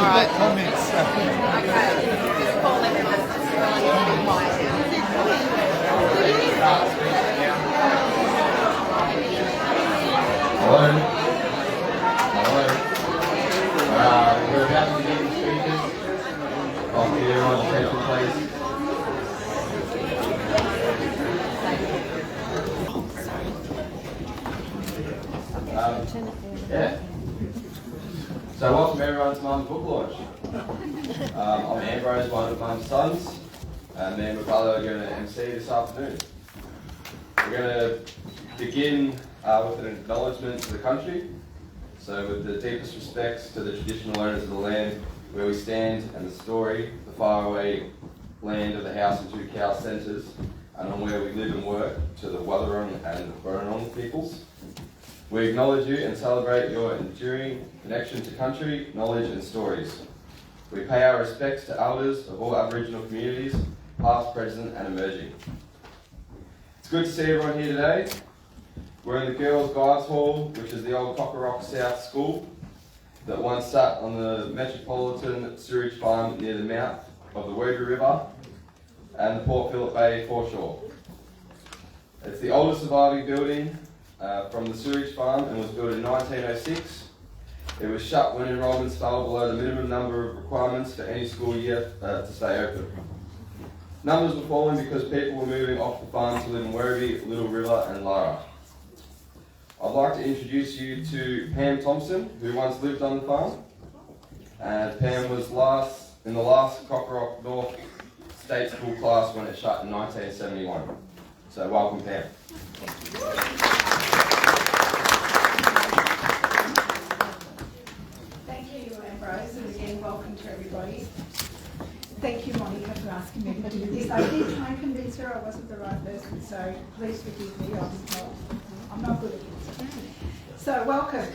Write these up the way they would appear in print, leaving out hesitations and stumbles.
right. Comments. Hello. Hello. We're about to begin the speakers. I'll get everyone's attention, please. So welcome everyone to Mum's book launch. I'm Ambrose, one of Mum's sons, and me and my brother are going to MC this afternoon. We're going to begin with an acknowledgement to the country. So with the deepest respects to the traditional owners of the land where we stand and the story, the faraway land of the House and Two Cows centres, and on where we live and work, to the Wathaurong and Burrong peoples. We acknowledge you and celebrate your enduring connection to country, knowledge and stories. We pay our respects to elders of all Aboriginal communities, past, present and emerging. It's good to see everyone here today. We're in the Girls' Guides Hall, which is the old Cockorock South School that once sat on the Metropolitan Sewerage Farm near the mouth of the Werribee River and the Port Phillip Bay foreshore. It's the oldest surviving building from the sewage farm and was built in 1906. It was shut when enrolments fell below the minimum number of requirements for any school year to stay open. Numbers were falling because people were moving off the farm to live in Werribee, Little River and Lara. I'd like to introduce you to Pam Thompson, who once lived on the farm. And Pam was in the last Cockorock North State School class when it shut in 1971. So welcome, Pam. Thank you, Ambrose, and again, welcome to everybody. Thank you, Monica, for asking me to do this. I did try and convince her I wasn't the right person, so please forgive me. I'm not good at this. So, welcome.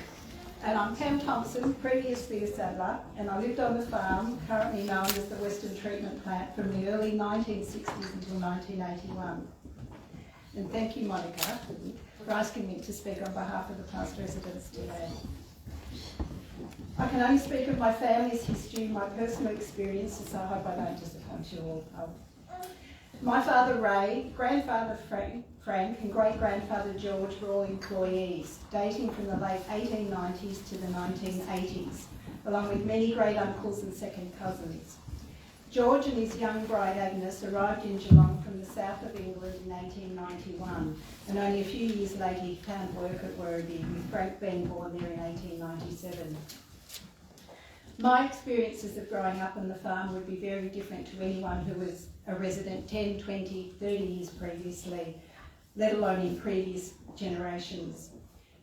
And I'm Pam Thompson, previously a saddler, and I lived on the farm, currently known as the Western Treatment Plant, from the early 1960s until 1981. And thank you, Monica, for asking me to speak on behalf of the past residents today. I can only speak of my family's history, my personal experiences, so I hope I don't disappoint you all. My father Ray, grandfather Frank and great-grandfather George were all employees, dating from the late 1890s to the 1980s, along with many great-uncles and second cousins. George and his young bride Agnes arrived in Geelong from the south of England in 1891, and only a few years later he found work at Werribee, with Frank being born there in 1897. My experiences of growing up on the farm would be very different to anyone who was a resident 10, 20, 30 years previously, let alone in previous generations.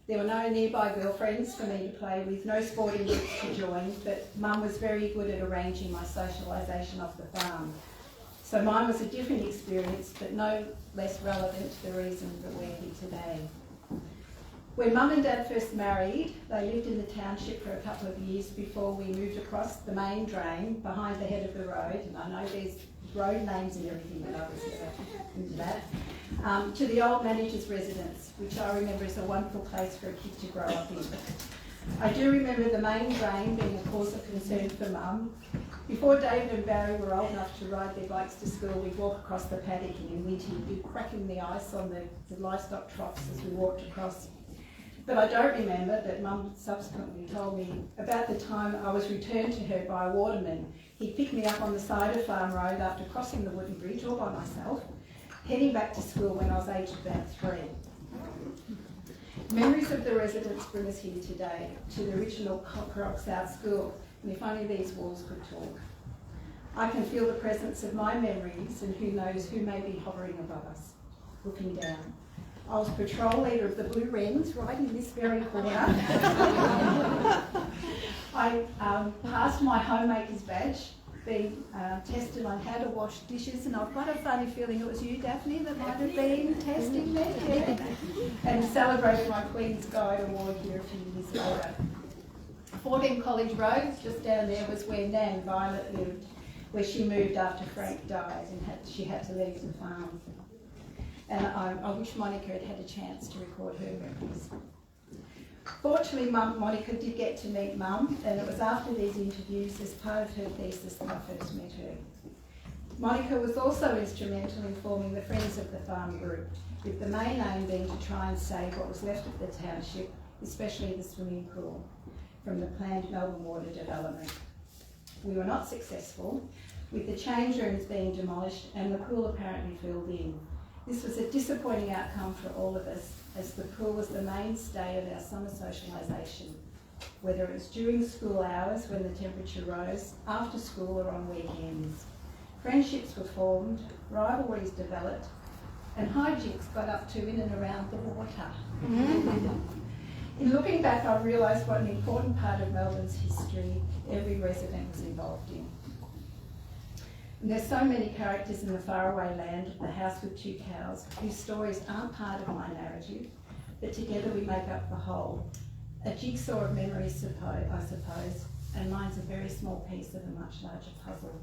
There were no nearby girlfriends for me to play with, no sporting groups to join, but Mum was very good at arranging my socialisation off the farm. So mine was a different experience, but no less relevant to the reason that we're here today. When Mum and Dad first married, they lived in the township for a couple of years before we moved across the main drain behind the head of the road, and I know there's road names and everything, but I was into that, to the old manager's residence, which I remember is a wonderful place for a kid to grow up in. I do remember the main drain being a cause of concern for Mum. Before David and Barry were old enough to ride their bikes to school, we'd walk across the paddock, and in winter you'd be cracking the ice on the livestock troughs as we walked across. But I don't remember that Mum subsequently told me about the time I was returned to her by a waterman. He picked me up on the side of Farm Road after crossing the wooden bridge all by myself, heading back to school when I was aged about 3. Memories of the residents bring us here today, to the original Cockorock South School, and if only these walls could talk. I can feel the presence of my memories, and who knows who may be hovering above us, looking down. I was patrol leader of the Blue Wrens, right in this very corner. I passed my homemaker's badge, being tested on how to wash dishes, and I've got a funny feeling it was you, Daphne, that might have been testing me. Yeah. And celebrated my Queen's Guide Award here a few years later. 14 College Road, just down there, was where Nan Violet lived, where she moved after Frank died and she had to leave the farm. And I wish Monica had had a chance to record her memories. Fortunately, Monica did get to meet Mum, and it was after these interviews, as part of her thesis, that I first met her. Monica was also instrumental in forming the Friends of the Farm group, with the main aim being to try and save what was left of the township, especially the swimming pool, from the planned Melbourne water development. We were not successful, with the change rooms being demolished and the pool apparently filled in. This was a disappointing outcome for all of us, as the pool was the mainstay of our summer socialisation, whether it was during school hours when the temperature rose, after school or on weekends. Friendships were formed, rivalries developed, and hijinks got up to in and around the water. In looking back, I realised what an important part of Melbourne's history every resident was involved in. And there's so many characters in the faraway land, the house with two cows, whose stories aren't part of my narrative, but together we make up the whole. A jigsaw of memories, I suppose, and mine's a very small piece of a much larger puzzle.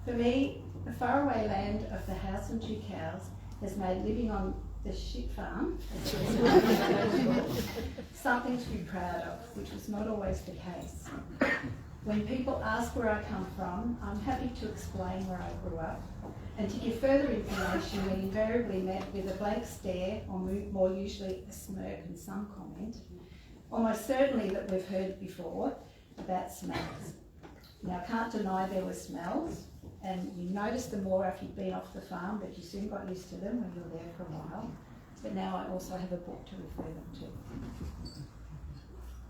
For me, the faraway land of the house and two cows has made living on the shit farm something to be proud of, which was not always the case. When people ask where I come from, I'm happy to explain where I grew up, and to give further information, we invariably met with a blank stare, or more usually a smirk and some comment, almost certainly that we've heard before about smells. Now, I can't deny there were smells, and you noticed them more after you'd been off the farm, but you soon got used to them when you were there for a while. But now I also have a book to refer them to.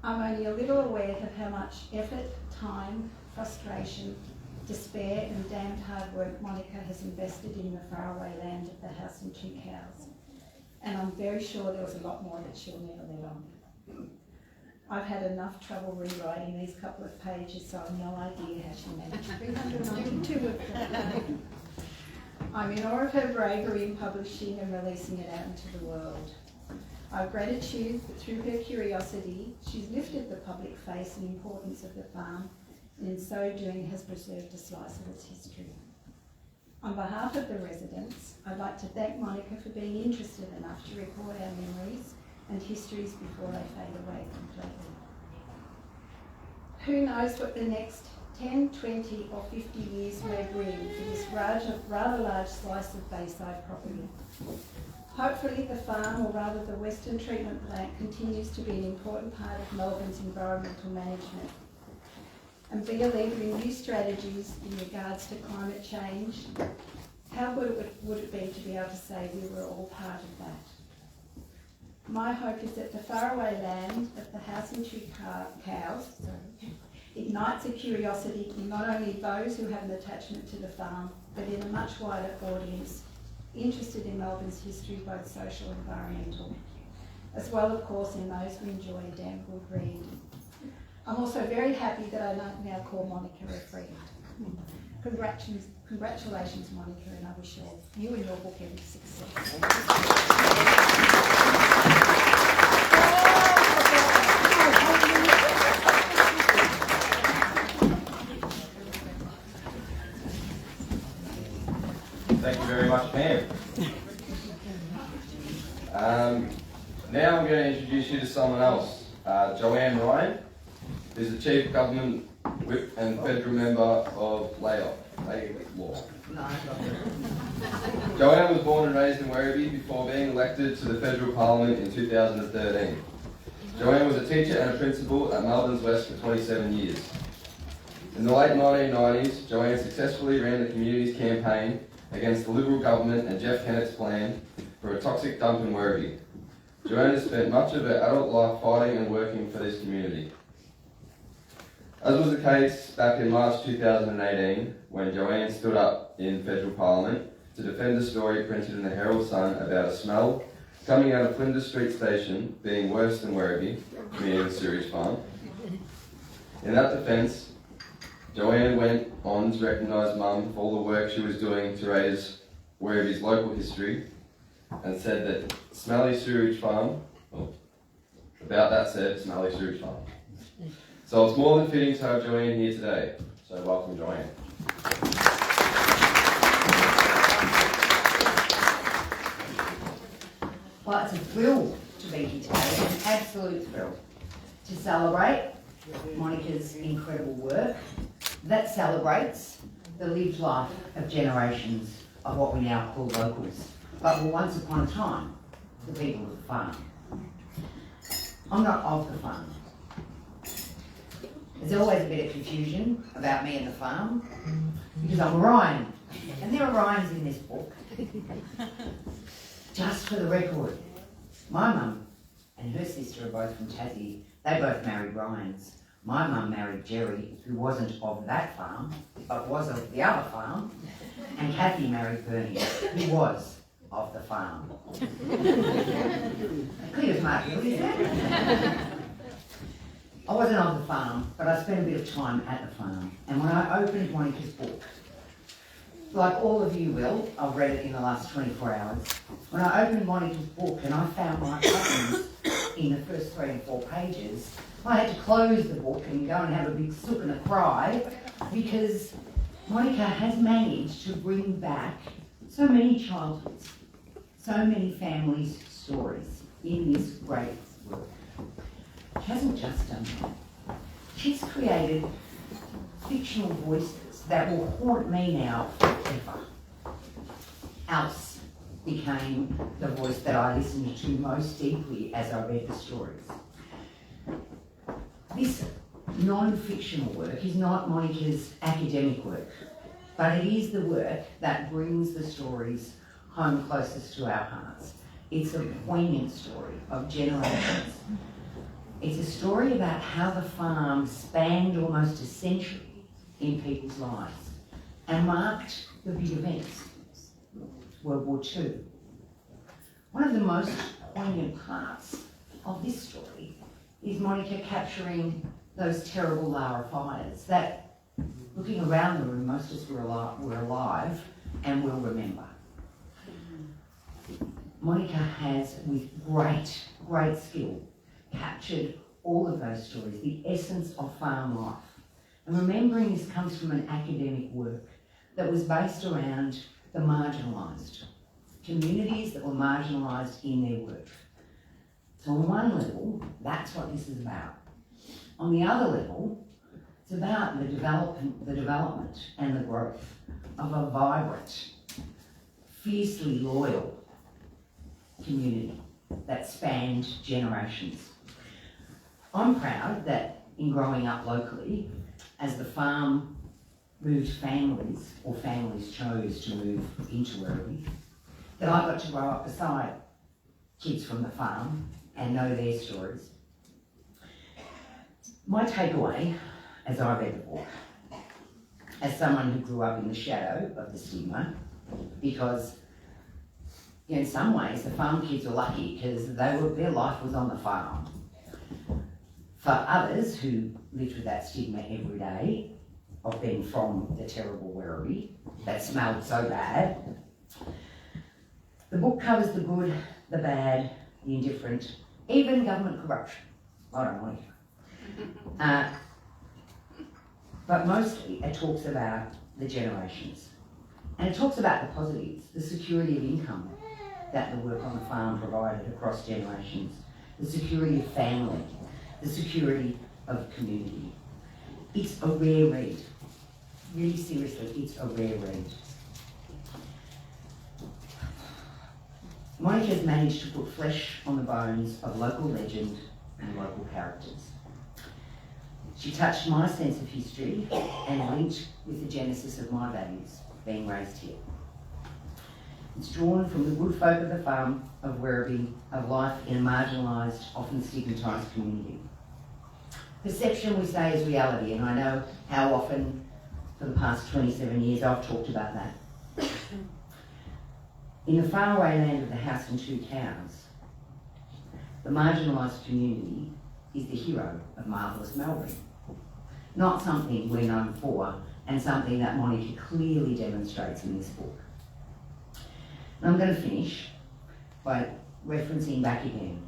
I'm only a little aware of how much effort, time, frustration, despair and damned hard work Monica has invested in the faraway land of the house and two cows. And I'm very sure there was a lot more that she'll never let on. I've had enough trouble rewriting these couple of pages, so I've no idea how she managed 392 of them. I'm in awe of her bravery in publishing and releasing it out into the world. I have gratitude that through her curiosity, she's lifted the public face and importance of the farm, and in so doing has preserved a slice of its history. On behalf of the residents, I'd like to thank Monica for being interested enough to record our memories and histories before they fade away completely. Who knows what the next 10, 20 or 50 years may bring for this rather large slice of Bayside property. Hopefully the farm, or rather the Western Treatment Plant, continues to be an important part of Melbourne's environmental management and be a leader in new strategies in regards to climate change. How good would it be to be able to say we were all part of that? My hope is that the faraway land of the house and two cows ignites a curiosity in not only those who have an attachment to the farm, but in a much wider audience interested in Melbourne's history, both social and environmental, as well, of course, in those who enjoy a damn good read. I'm also very happy that I now call Monica a friend. Congratulations, Monica, and I wish you and your book every success. Thank you very much, Pam. Now I'm going to introduce you to someone else, Joanne Ryan, who's the Chief Government Whip and Federal Member of Law. Joanne was born and raised in Werribee before being elected to the Federal Parliament in 2013. Joanne was a teacher and a principal at Melbourne's West for 27 years. In the late 1990s, Joanne successfully ran the community's campaign against the Liberal government and Jeff Kennett's plan for a toxic dump in Werribee. Joanne has spent much of her adult life fighting and working for this community. As was the case back in March 2018, when Joanne stood up in Federal Parliament to defend a story printed in the Herald Sun about a smell coming out of Flinders Street Station being worse than Werribee, meaning the sewage farm. In that defence, Joanne went on to recognise Mum for all the work she was doing to raise Werribee's local history, and said that smelly sewage farm, about that said, smelly sewage farm. So it's more than fitting to have Joanne here today. So welcome, Joanne. Well, it's a thrill to be here today. It's an absolute thrill to celebrate Monika's incredible work that celebrates the lived life of generations of what we now call locals, but were once upon a time the people of the farm. I'm not of the farm. There's always a bit of confusion about me and the farm because I'm a Ryan, and there are Ryans in this book. Just for the record, my mum and her sister are both from Tassie. They both married Ryans. My mum married Jerry, who wasn't of that farm, but was of the other farm, and Kathy married Bernie, who was of the farm. Clear as mud, is it? I wasn't of the farm, but I spent a bit of time at the farm. And when I opened Monika's book, like all of you will, I've read it in the last 24 hours. When I opened Monika's book and I found my cousins in the first 3 and 4 pages, I had to close the book and go and have a big sook and a cry because Monika has managed to bring back so many childhoods, so many families' stories in this great work. She hasn't just done that. She's created fictional voices that will haunt me now forever. Alce became the voice that I listened to most deeply as I read the stories. This non-fictional work is not Monika's academic work, but it is the work that brings the stories home closest to our hearts. It's a poignant story of generations. It's a story about how the farm spanned almost a century in people's lives and marked the big events. World War II. One of the most poignant parts of this story is Monika capturing those terrible Lara fires that, looking around the room, most of us were alive and will remember. Monika has, with great skill, captured all of those stories, the essence of farm life. And remembering this comes from an academic work that was based around the marginalised, communities that were marginalised in their work. So on one level, that's what this is about. On the other level, it's about the development and the growth of a vibrant, fiercely loyal community that spanned generations. I'm proud that in growing up locally, as the farm moved families, or families chose to move into Werribee, that I got to grow up beside kids from the farm and know their stories. My takeaway, as I read the book, as someone who grew up in the shadow of the stigma, because in some ways the farm kids were lucky because their life was on the farm. For others who lived with that stigma every day, of being from the terrible Werribee that smelled so bad, the book covers the good, the bad, the indifferent, even government corruption. I don't want it. But mostly it talks about the generations. And it talks about the positives, the security of income that the work on the farm provided across generations, the security of family, the security of community. It's a rare read. Really seriously, it's a rare read. Monika's managed to put flesh on the bones of local legend and local characters. She touched my sense of history and linked with the genesis of my values, being raised here. It's drawn from the good folk of the farm of Werribee, of life in a marginalised, often stigmatised community. Perception, we say, is reality, and I know how often for the past 27 years I've talked about that. In the faraway land of the house and 2 cows, the marginalised community is the hero of marvellous Melbourne. Not something we're known for, and something that Monika clearly demonstrates in this book. And I'm going to finish by referencing back again.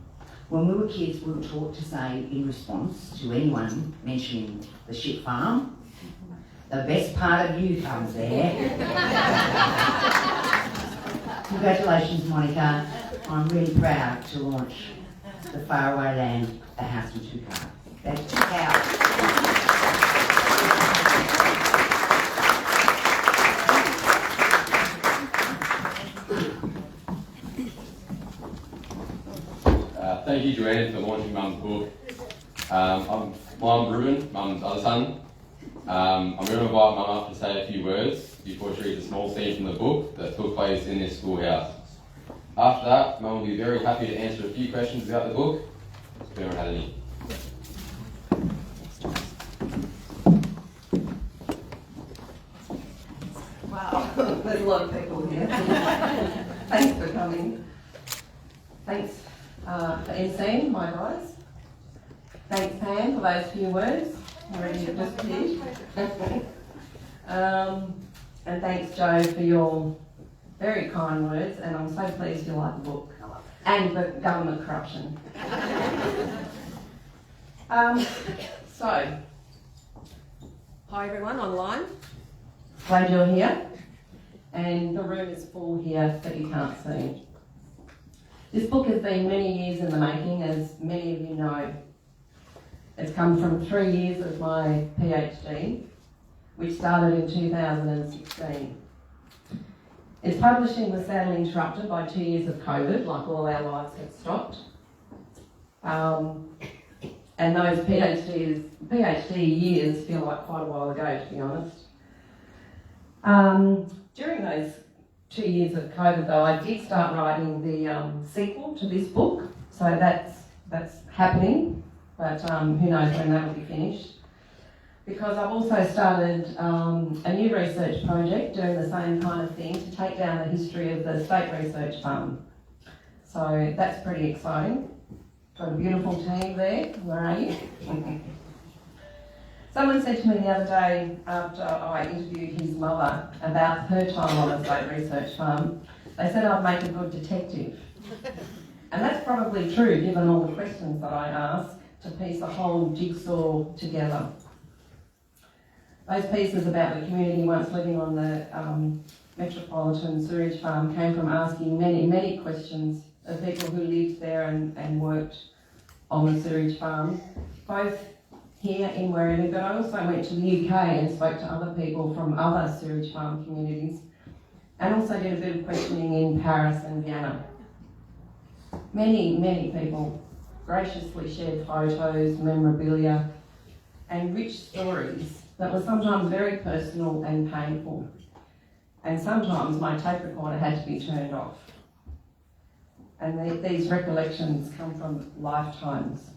When we were kids, we were taught to say, in response to anyone mentioning the shit farm, the best part of you comes there. Congratulations, Monika. I'm really proud to launch the faraway land, a house and 2 cars. That's 2 cows. Thank you, Joanne, for launching Mum's book. I'm Ruben, Mum's other son. I'm going to invite Mum up to say a few words before she reads a small scene from the book that took place in this schoolhouse. After that, Mum will be very happy to answer a few questions about the book, if anyone had any. Wow, there's a lot of people here. Thanks for coming. Thanks for emceeing my guys. Thanks, Pam, for those few words. Already just did. And thanks, Joe, for your very kind words. And I'm so pleased you like the book and the government corruption. So, hi everyone online. Glad you're here. And the room is full here that you can't see. This book has been many years in the making, as many of you know. It's come from 3 years of my PhD, which started in 2016. Its publishing was sadly interrupted by 2 years of COVID, like all our lives had stopped. And those PhD years feel like quite a while ago, to be honest. During those 2 years of COVID, though, I did start writing the sequel to this book, so that's happening, but who knows when that will be finished. Because I've also started a new research project doing the same kind of thing to take down the history of the State Research Farm. So that's pretty exciting. Got a beautiful team there. Where are you? Someone said to me the other day after I interviewed his mother about her time on the State Research Farm, they said I'd make a good detective. And that's probably true given all the questions that I ask to piece a whole jigsaw together. Those pieces about the community once living on the metropolitan sewage farm came from asking many, many questions of people who lived there and worked on the sewage farm, both here in Werribee, but I also went to the UK and spoke to other people from other sewage farm communities, and also did a bit of questioning in Paris and Vienna. Many, many people graciously shared photos, memorabilia, and rich stories that were sometimes very personal and painful. And sometimes my tape recorder had to be turned off. And these recollections come from lifetimes.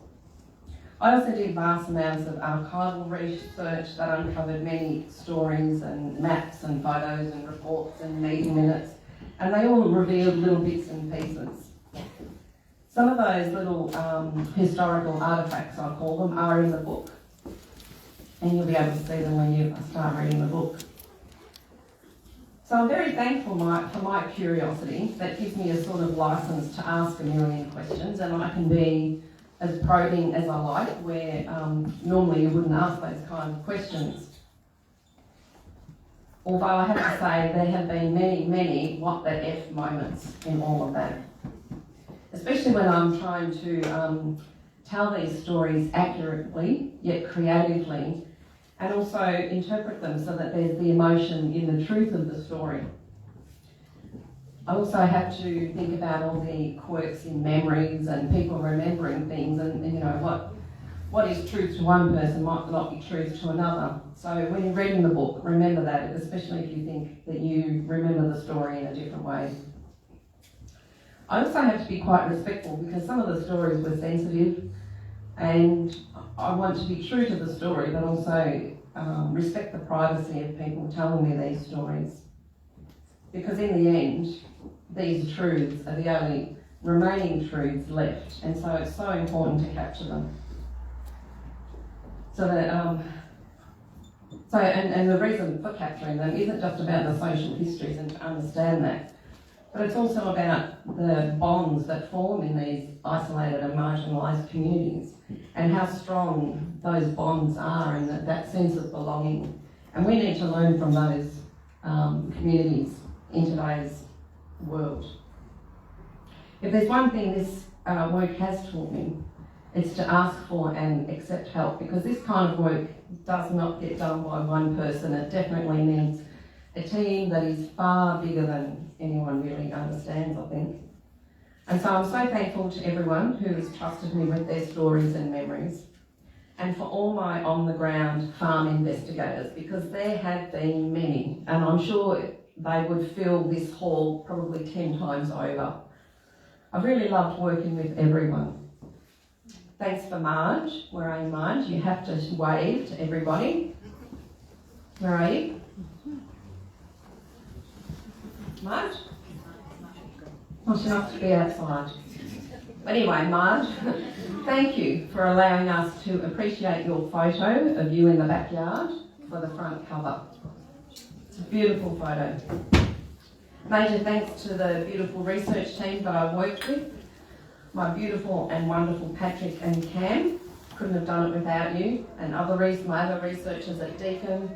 I also did vast amounts of archival research that uncovered many stories and maps and photos and reports and meeting minutes, and they all revealed little bits and pieces. Some of those little historical artefacts, I call them, are in the book, and you'll be able to see them when you start reading the book. So I'm very thankful for my curiosity. That gives me a sort of license to ask a million questions, and I can be as probing as I like, where normally you wouldn't ask those kinds of questions. Although I have to say there have been many, many what the F moments in all of that. Especially when I'm trying to tell these stories accurately, yet creatively, and also interpret them so that there's the emotion in the truth of the story. I also have to think about all the quirks in memories and people remembering things, and you know, what is truth to one person might not be truth to another. So when you're reading the book, remember that, especially if you think that you remember the story in a different way. I also have to be quite respectful because some of the stories were sensitive, and I want to be true to the story, but also respect the privacy of people telling me these stories. Because in the end, these truths are the only remaining truths left, and so it's so important to capture them. So that, and the reason for capturing them isn't just about the social histories and to understand that, but it's also about the bonds that form in these isolated and marginalised communities, and how strong those bonds are, and that sense of belonging. And we need to learn from those communities in today's world. If there's one thing this work has taught me. It's to ask for and accept help, because this kind of work does not get done by one person. It definitely needs a team that is far bigger than anyone really understands, I think. And so I'm so thankful to everyone who has trusted me with their stories and memories, and for all my on-the-ground farm investigators, because there have been many, and I'm sure they would fill this hall probably 10 times over. I've really loved working with everyone. Thanks for Marge. Where are you, Marge? You have to wave to everybody. Where are you? Marge? Oh, she must be outside. But anyway, Marge, thank you for allowing us to appreciate your photo of you in the backyard for the front cover. It's a beautiful photo. Major thanks to the beautiful research team that I worked with. My beautiful and wonderful Patrick and Cam. Couldn't have done it without you. And my other researchers at Deakin,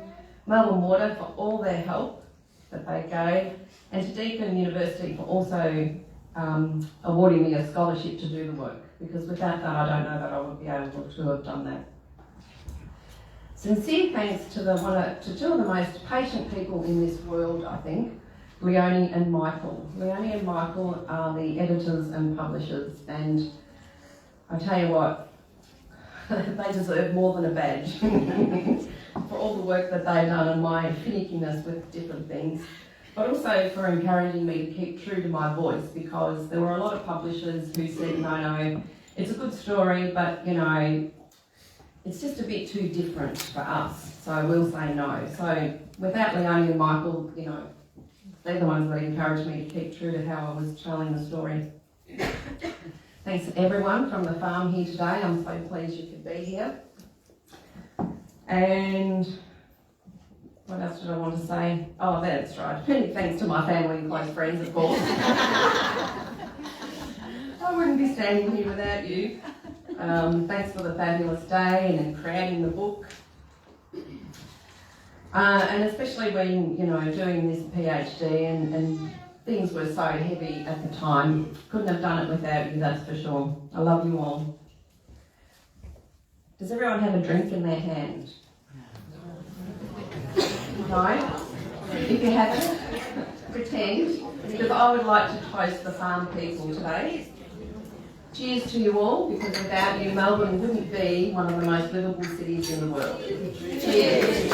Melbourne Water, for all their help that they gave. And to Deakin University for also awarding me a scholarship to do the work. Because without that, I don't know that I would be able to have done that. Sincere thanks to two of the most patient people in this world, I think, Leonie and Michael. Leonie and Michael are the editors and publishers, and I tell you what, they deserve more than a badge for all the work that they've done and my finickiness with different things, but also for encouraging me to keep true to my voice, because there were a lot of publishers who said, no, it's a good story, but you know, it's just a bit too different for us, so we'll say no. So without Leonie and Michael, you know, they're the ones that encouraged me to keep true to how I was telling the story. Thanks to everyone from the farm here today. I'm so pleased you could be here. And what else did I want to say? Oh, that's right. Thanks to my family and close friends, of course. I wouldn't be standing here without you. Thanks for the fabulous day and in creating the book. And especially when, you know, doing this PhD and things were so heavy at the time. Couldn't have done it without you, that's for sure. I love you all. Does everyone have a drink in their hand? No? If you haven't, pretend, because I would like to toast the farm people today. Cheers to you all, because without you, Melbourne wouldn't be one of the most livable cities in the world. Cheers.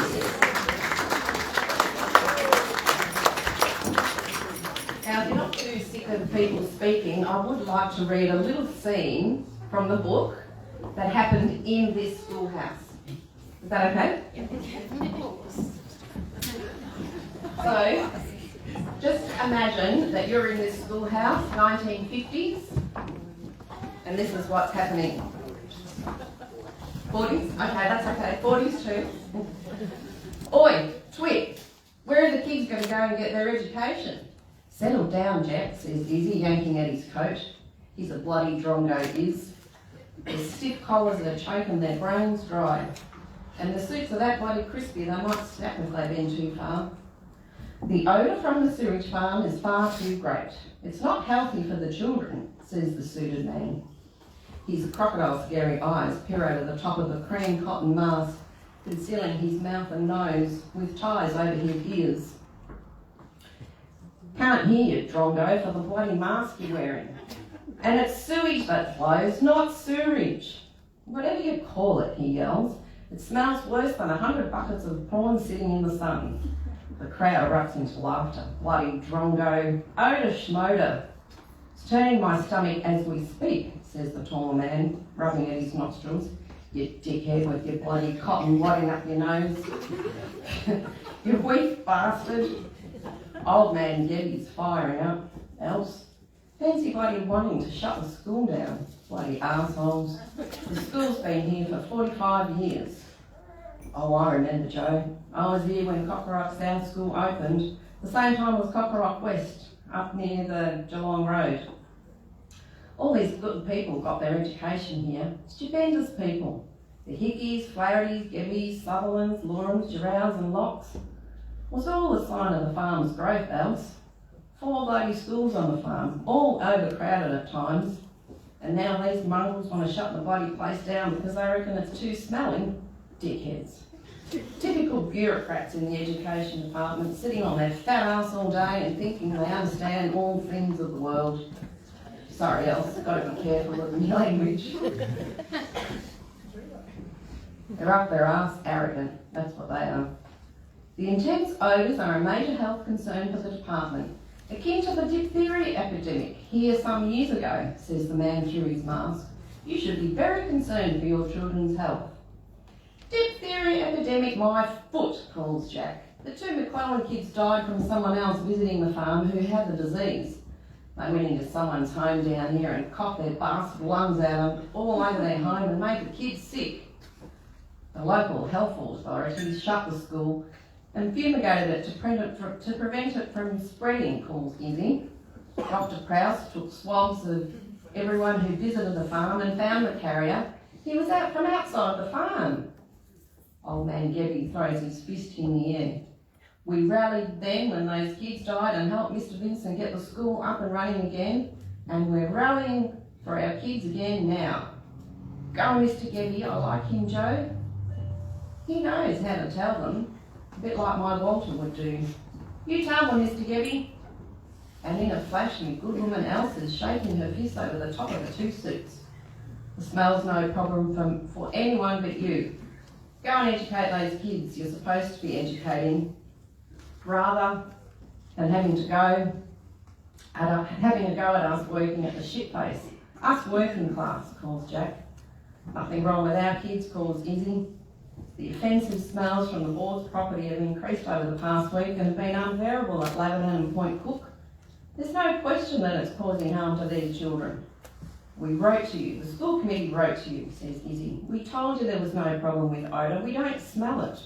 Now, if you're not too sick of people speaking, I would like to read a little scene from the book that happened in this schoolhouse. Is that okay? So, just imagine that you're in this schoolhouse, 1950s, and this is what's happening. 40s? Okay, that's okay. 40s too. Oi, twit, where are the kids going to go and get their education? Settle down, Jack, says Izzy, yanking at his coat. He's a bloody drongo, is. Their stiff collars are choking their brains dry. And the suits are that bloody crispy they might snap if they've been too far. The odour from the sewage farm is far too great. It's not healthy for the children, says the suited man. His crocodile-scary eyes peer over the top of the cream cotton mask, concealing his mouth and nose with ties over his ears. Can't hear you, Drongo, for the bloody mask you're wearing. And it's sewage that flows, not sewerage. Whatever you call it, he yells. It smells worse than 100 buckets of prawn sitting in the sun. The crowd erupts into laughter. Bloody Drongo. Oda schmoda. It's turning my stomach as we speak, says the taller man, rubbing at his nostrils. You dickhead with your bloody cotton wadding up your nose. You weak bastard. Old man Debbie's firing up. Else, fancy bloody wanting to shut the school down. Bloody arseholes. The school's been here for 45 years. Oh, I remember, Joe. I was here when Cockorock South School opened, the same time as Cockorock West, up near the Geelong Road. All these good people got their education here. Stupendous people. The Hickeys, Flahertys, Gebbies, Sutherlands, Lawrence, Girows and Locks. Was all a sign of the farm's growth, else. 4 bloody schools on the farm, all overcrowded at times. And now these mongrels want to shut the bloody place down because they reckon it's too smelly. Dickheads. Typical bureaucrats in the education department sitting on their fat ass all day and thinking they understand all things of the world. Sorry, else, got to be careful of my language. They're up their ass arrogant, that's what they are. The intense odours are a major health concern for the department, akin to the diphtheria epidemic here some years ago, says the man through his mask. You should be very concerned for your children's health. Diphtheria epidemic, my foot, calls Jack. The 2 McClellan kids died from someone else visiting the farm who had the disease. They went into someone's home down here and coughed their bastard lungs out all over their home and made the kids sick. The local health authorities shut the school and fumigated it to prevent it from spreading, calls Izzy. Dr Prowse took swabs of everyone who visited the farm and found the carrier. He was out from outside the farm. Old man Gebby throws his fist in the air. We rallied then when those kids died and helped Mr Vincent get the school up and running again, and we're rallying for our kids again now. Go Mr Gebby, I like him, Joe. He knows how to tell them, a bit like my Walter would do. You tell them, Mr Gebby. And in a flash, my good woman Else is shaking her fist over the top of the 2 suits. The smell's no problem for anyone but you. Go and educate those kids you're supposed to be educating, rather than having a go at us working at the shitface. Us working class, calls Jack. Nothing wrong with our kids, calls Izzy. The offensive smells from the board's property have increased over the past week and have been unbearable at Laverton and Point Cook. There's no question that it's causing harm to these children. We wrote to you, the school committee wrote to you, says Izzy. We told you there was no problem with odour, we don't smell it.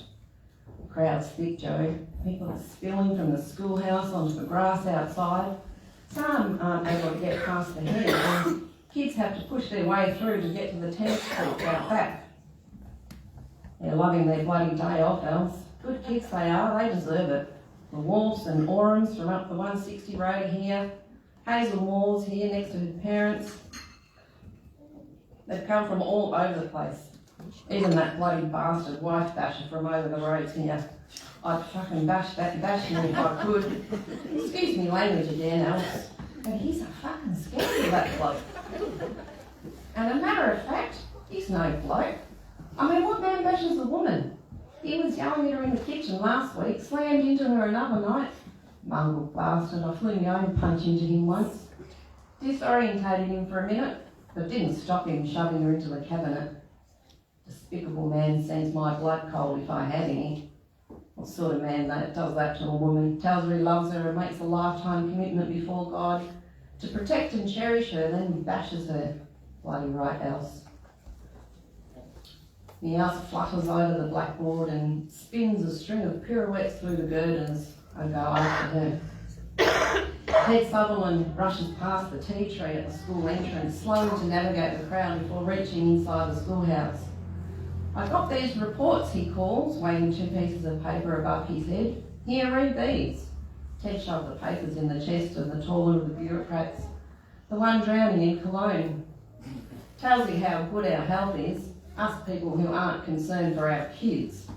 The crowd's thick, Joe. People are spilling from the schoolhouse onto the grass outside. Some aren't able to get past the hedge, and kids have to push their way through to get to the tennis court out back. They're loving their bloody day off, Else. Good kids they are, they deserve it. The Wolves and Orans from up the 160 road here, Hazel Moore's here next to her parents. They've come from all over the place. Even that bloody bastard wife basher from over the roads here. I'd fucking bash him if I could. Excuse me language again, Else. But he's a fucking scandal, that bloke. And a matter of fact, he's no bloke. I mean, what man bashes a woman? He was yelling at her in the kitchen last week, slammed into her another night. Mongrel bastard, I flew my own punch into him once. Disorientated him for a minute, but didn't stop him shoving her into the cabinet. Despicable man sends my blood cold if I had any. What sort of man that does that to a woman? Tells her he loves her and makes a lifetime commitment before God to protect and cherish her, then bashes her. Bloody right, Else. The Else flutters over the blackboard and spins a string of pirouettes through the girders. I go after her. Ted Sutherland rushes past the tea tree at the school entrance, slowing to navigate the crowd before reaching inside the schoolhouse. I got these reports, he calls, waving 2 pieces of paper above his head. Here, read these. Ted shoved the papers in the chest of the taller of the bureaucrats, the one drowning in Cologne. Tells you how good our health is, us people who aren't concerned for our kids.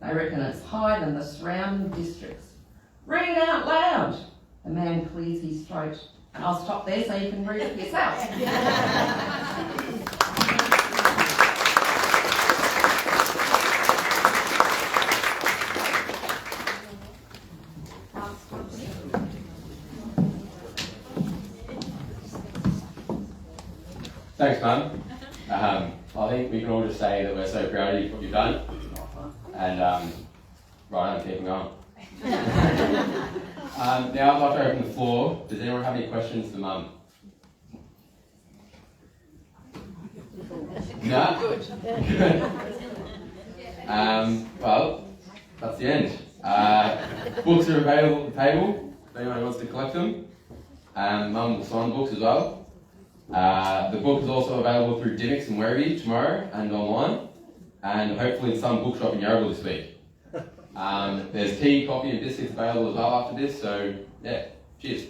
They reckon it's higher than the surrounding districts. Read it out loud. The man clears his throat. And I'll stop there so you can read it yourself. Thanks, Mum. I think we can all just say that we're so proud of you for what you've done. And right on, keeping on. Now I'd like to open the floor. Does anyone have any questions for Mum? No? Good. Well, that's the end. Books are available at the table if anyone wants to collect them. Mum will sign books as well. The book is also available through Dimmicks and Werribee tomorrow and online, and hopefully in some bookshop in Yarraville this week. There's tea, coffee and biscuits available as well after this, so yeah, cheers.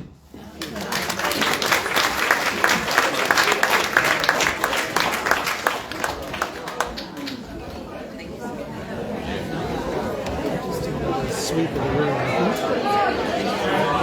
sweep of the room, I think.